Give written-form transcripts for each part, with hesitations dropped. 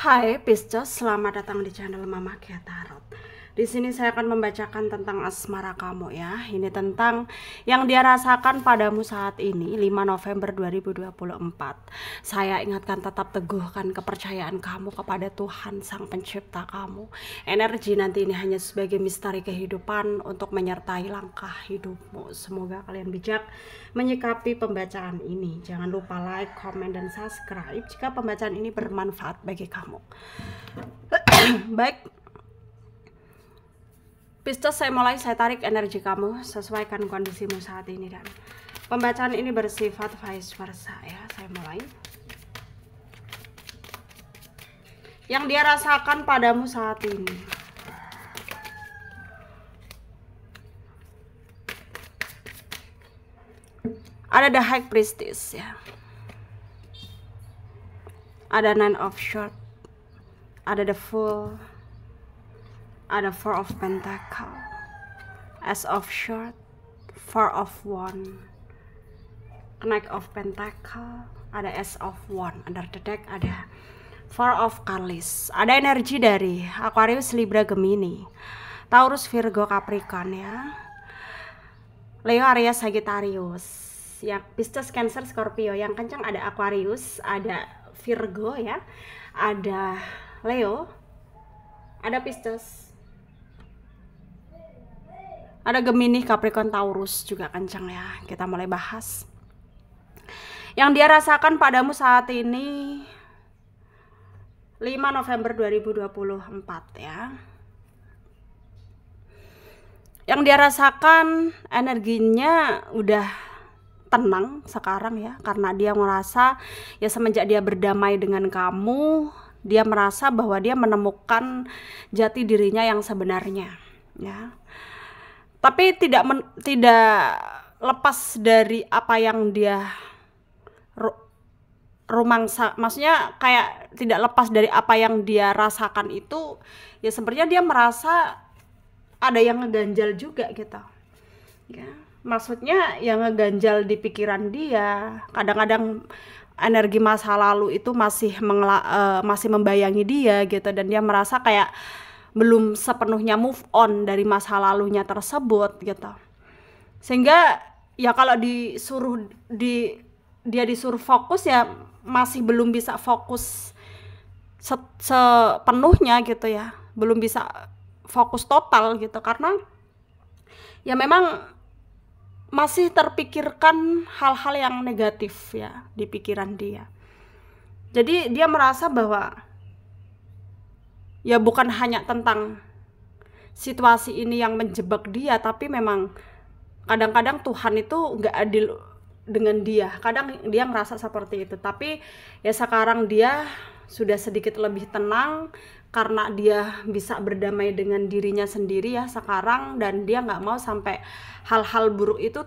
Hai Pisces, selamat datang di channel Mama Kia Tarot. Di sini saya akan membacakan tentang asmara kamu ya. Ini tentang yang dia rasakan padamu saat ini 5 November 2024. Saya ingatkan, tetap teguhkan kepercayaan kamu kepada Tuhan Sang Pencipta kamu. Energi nanti ini hanya sebagai misteri kehidupan untuk menyertai langkah hidupmu. Semoga kalian bijak menyikapi pembacaan ini. Jangan lupa like, comment, dan subscribe jika pembacaan ini bermanfaat bagi kamu. Baik Pisces, saya mulai. Saya tarik energi kamu, sesuaikan kondisimu saat ini, dan pembacaan ini bersifat vice versa ya. Saya mulai. Yang dia rasakan padamu saat ini. Ada the High Priestess ya. Ada Nine of Swords. Ada the Fool. Ada Four of Pentacle, Ace of Swords, Four of Wands, Knight of Pentacle, ada Ace of Wands. Under the deck ada Four of Cups. Ada energi dari Aquarius, Libra, Gemini, Taurus, Virgo, Capricorn ya. Leo, Aries, Sagittarius. Yang Pisces, Cancer, Scorpio. Yang kencang ada Aquarius, ada Virgo ya, ada Leo, ada Pisces, ada Gemini, Capricorn, Taurus juga kencang ya. Kita mulai bahas. Yang dia rasakan padamu saat ini 5 November 2024 ya. Yang dia rasakan energinya udah tenang sekarang ya, karena dia merasa ya semenjak dia berdamai dengan kamu, dia merasa bahwa dia menemukan jati dirinya yang sebenarnya ya. Tapi tidak lepas dari apa yang dia rumangsa, maksudnya kayak tidak lepas dari apa yang dia rasakan itu ya. Sebenarnya dia merasa ada yang ngeganjal juga gitu ya. Maksudnya yang ngeganjal di pikiran dia. Kadang-kadang energi masa lalu itu masih membayangi dia gitu, dan dia merasa kayak belum sepenuhnya move on dari masa lalunya tersebut gitu. Sehingga ya kalau dia disuruh fokus ya masih belum bisa fokus sepenuhnya gitu ya. Belum bisa fokus total gitu, karena ya memang masih terpikirkan hal-hal yang negatif ya di pikiran dia. Jadi dia merasa bahwa ya bukan hanya tentang situasi ini yang menjebak dia, tapi memang kadang-kadang Tuhan itu nggak adil dengan dia. Kadang dia merasa seperti itu, tapi ya sekarang dia sudah sedikit lebih tenang karena dia bisa berdamai dengan dirinya sendiri ya sekarang, dan dia nggak mau sampai hal-hal buruk itu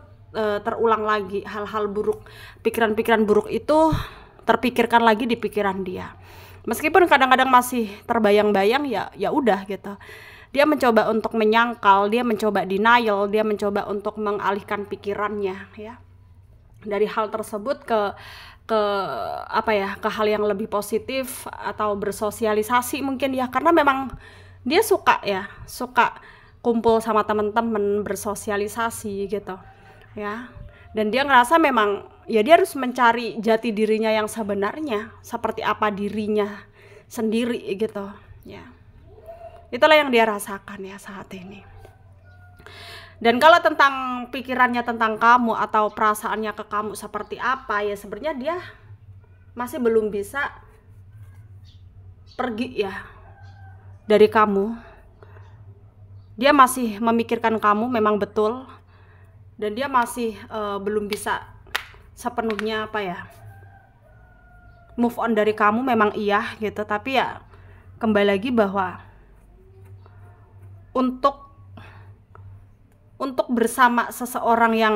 terulang lagi. Hal-hal buruk, pikiran-pikiran buruk itu terpikirkan lagi di pikiran dia. Meskipun kadang-kadang masih terbayang-bayang ya udah gitu. Dia mencoba untuk menyangkal, dia mencoba denial, dia mencoba untuk mengalihkan pikirannya ya dari hal tersebut ke hal yang lebih positif atau bersosialisasi mungkin ya, karena memang dia suka kumpul sama teman-teman, bersosialisasi gitu ya. Dan dia ngerasa memang ya dia harus mencari jati dirinya yang sebenarnya, seperti apa dirinya sendiri gitu ya. Itulah yang dia rasakan ya saat ini. Dan kalau tentang pikirannya tentang kamu atau perasaannya ke kamu seperti apa ya, sebenarnya dia masih belum bisa pergi ya dari kamu. Dia masih memikirkan kamu memang betul, dan dia masih belum bisa sepenuhnya move on dari kamu, memang iya gitu. Tapi ya kembali lagi bahwa untuk bersama seseorang yang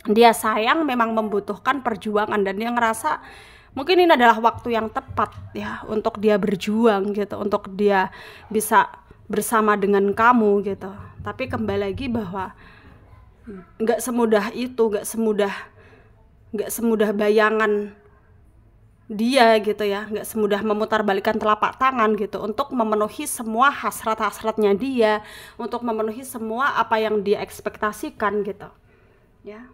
dia sayang memang membutuhkan perjuangan, dan dia ngerasa mungkin ini adalah waktu yang tepat ya untuk dia berjuang gitu, untuk dia bisa bersama dengan kamu gitu. Tapi kembali lagi bahwa nggak semudah itu, nggak semudah bayangan dia gitu ya, nggak semudah memutarbalikkan telapak tangan gitu untuk memenuhi semua hasrat-hasratnya dia, untuk memenuhi semua apa yang dia ekspektasikan gitu ya.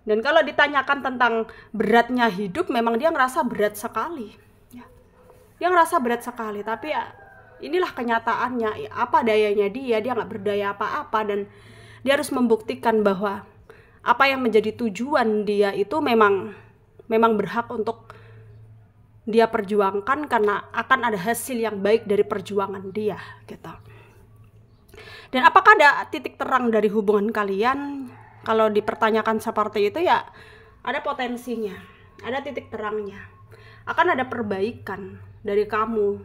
Dan kalau ditanyakan tentang beratnya hidup, memang dia ngerasa berat sekali ya. Dia ngerasa berat sekali, tapi ya inilah kenyataannya. Apa dayanya dia nggak berdaya apa-apa, dan dia harus membuktikan bahwa apa yang menjadi tujuan dia itu memang berhak untuk dia perjuangkan, karena akan ada hasil yang baik dari perjuangan dia gitu. Dan apakah ada titik terang dari hubungan kalian? Kalau dipertanyakan seperti itu ya ada potensinya, ada titik terangnya. Akan ada perbaikan dari kamu.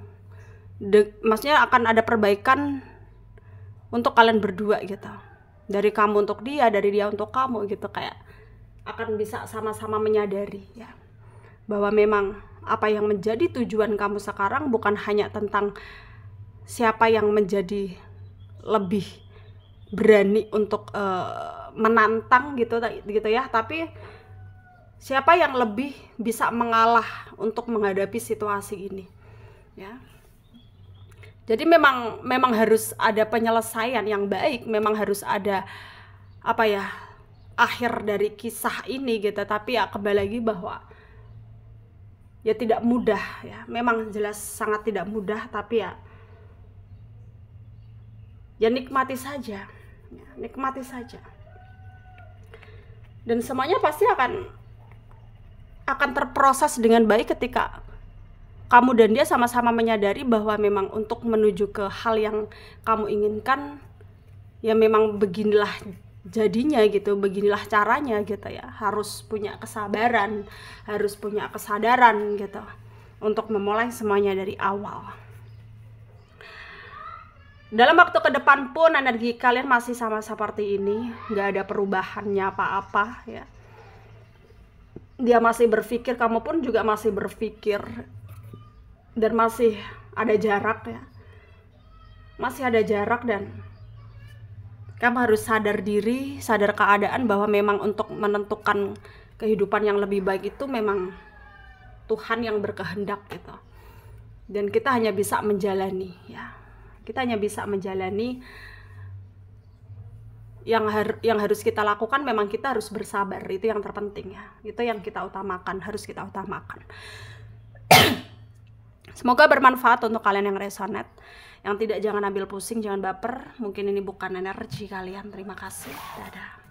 Maksudnya akan ada perbaikan untuk kalian berdua gitu. Dari kamu untuk dia, dari dia untuk kamu gitu, kayak akan bisa sama-sama menyadari ya bahwa memang apa yang menjadi tujuan kamu sekarang bukan hanya tentang siapa yang menjadi lebih berani untuk menantang gitu ya, tapi siapa yang lebih bisa mengalah untuk menghadapi situasi ini ya. Jadi memang harus ada penyelesaian yang baik, memang harus ada apa ya, akhir dari kisah ini gitu. Tapi ya kembali lagi bahwa ya tidak mudah ya, memang jelas sangat tidak mudah, tapi ya nikmati saja ya, nikmati saja. Dan semuanya pasti akan terproses dengan baik ketika kamu dan dia sama-sama menyadari bahwa memang untuk menuju ke hal yang kamu inginkan ya memang beginilah jadinya gitu, beginilah caranya gitu ya. Harus punya kesabaran, harus punya kesadaran gitu untuk memulai semuanya dari awal. Dalam waktu ke depan pun energi kalian masih sama seperti ini, nggak ada perubahannya apa-apa ya. Dia masih berpikir, kamu pun juga masih berpikir, dan masih ada jarak ya, masih ada jarak. Dan kamu harus sadar diri, sadar keadaan bahwa memang untuk menentukan kehidupan yang lebih baik itu memang Tuhan yang berkehendak gitu. Dan kita hanya bisa menjalani ya. Kita hanya bisa menjalani. Yang harus kita lakukan memang kita harus bersabar, itu yang terpenting ya. Itu yang kita utamakan, harus kita utamakan. Semoga bermanfaat untuk kalian yang resonate. Yang tidak, jangan ambil pusing, jangan baper. Mungkin ini bukan energi kalian. Terima kasih. Dadah.